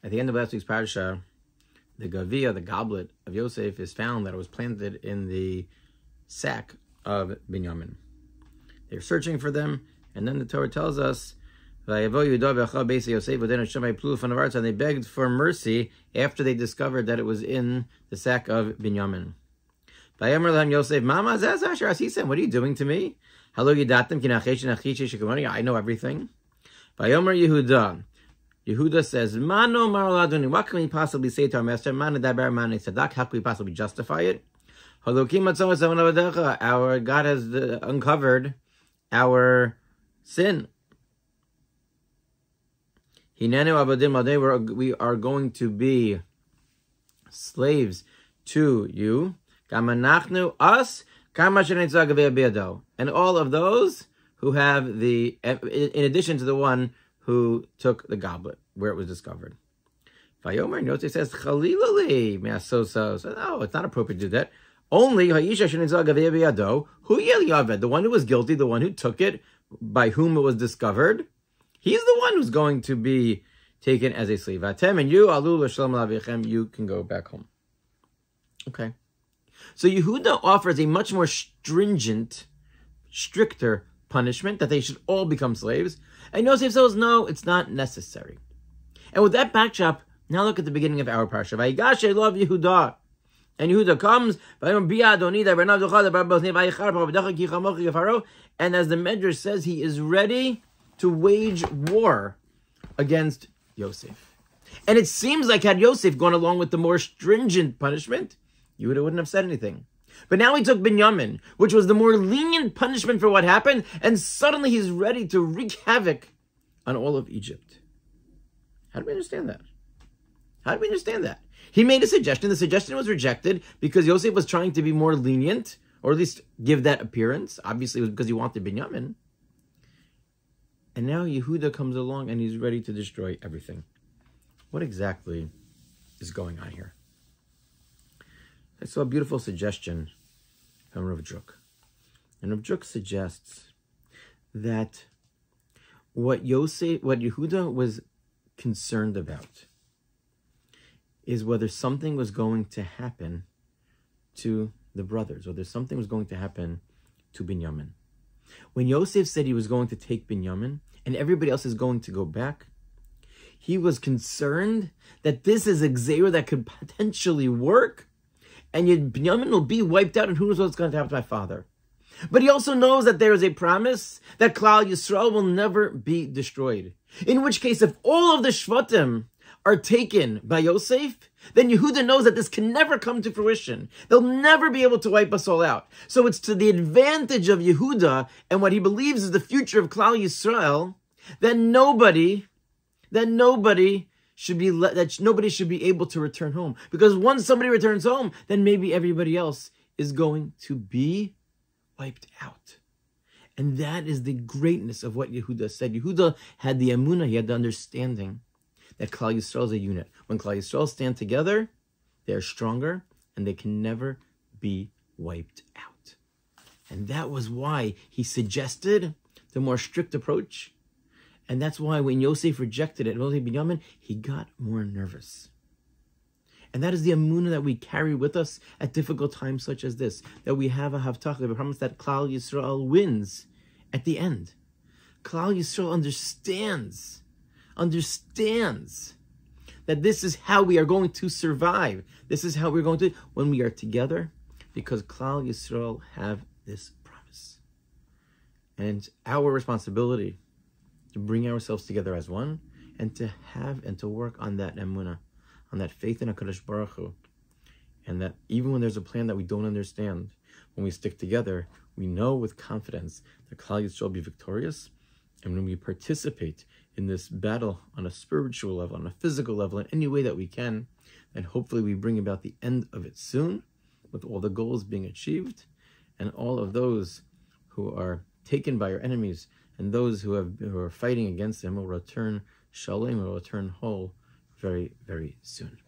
At the end of last week's Parsha, the Gavia, the goblet of Yosef, is found that it was planted in the sack of Binyamin. They're searching for them, and then the Torah tells us, and they begged for mercy after they discovered that it was in the sack of Binyamin. What are you doing to me? I know everything. Yehuda says, what can we possibly say to our master? How can we possibly justify it? Our God has uncovered our sin. We are going to be slaves to you. Us, and all of those who have in addition to the one who took the goblet where it was discovered. Vayomer, Yosef says, Chalilali, no, it's not appropriate to do that. Only the one who was guilty, the one who took it, by whom it was discovered, he's the one who's going to be taken as a slave. And you can go back home. Okay. So Yehuda offers a much more stringent, stricter punishment, that they should all become slaves. And Yosef says, no, it's not necessary. And with that backdrop, now look at the beginning of our parsha. Vayigash, I love Yehuda. And Yehuda comes, and as the Medrash says, he is ready to wage war against Yosef. And it seems like had Yosef gone along with the more stringent punishment, Yehuda wouldn't have said anything. But now he took Binyamin, which was the more lenient punishment for what happened, and suddenly he's ready to wreak havoc on all of Egypt. How do we understand that? How do we understand that? He made a suggestion. The suggestion was rejected because Yosef was trying to be more lenient, or at least give that appearance. Obviously, it was because he wanted Binyamin. And now Yehuda comes along and he's ready to destroy everything. What exactly is going on here? I saw a beautiful suggestion from Rav Druk. And Rav Druk suggests that what Yehuda was concerned about is whether something was going to happen to the brothers, whether something was going to happen to Binyamin. When Yosef said he was going to take Binyamin and everybody else is going to go back, he was concerned that this is a gzeira that could potentially work, and Binyamin will be wiped out, and who knows what's going to happen to my father. But he also knows that there is a promise that Klal Yisrael will never be destroyed. In which case, if all of the Shvatim are taken by Yosef, then Yehuda knows that this can never come to fruition. They'll never be able to wipe us all out. So it's to the advantage of Yehuda and what he believes is the future of Klal Yisrael that nobody should be able to return home. Because once somebody returns home, then maybe everybody else is going to be wiped out. And that is the greatness of what Yehuda said. Yehuda had the emunah, he had the understanding that Klal Yisrael is a unit. When Klal Yisrael stand together, they are stronger and they can never be wiped out. And that was why he suggested the more strict approach. And that's why when Yosef rejected it, Binyamin, he got more nervous. And that is the emunah that we carry with us at difficult times such as this. That we have a havtach, a promise that Klal Yisrael wins at the end. Klal Yisrael understands that this is how we are going to survive. This is how we're going to, when we are together, because Klal Yisrael have this promise. And it's our responsibility to bring ourselves together as one, and to have and to work on that emunah, on that faith in HaKadosh Baruch Hu. And that even when there's a plan that we don't understand, when we stick together, we know with confidence that Klal Yisrael will be victorious. And when we participate in this battle on a spiritual level, on a physical level, in any way that we can, then hopefully we bring about the end of it soon, with all the goals being achieved, and all of those who are taken by our enemies and those who are fighting against them will return shalom, will return whole very, very soon.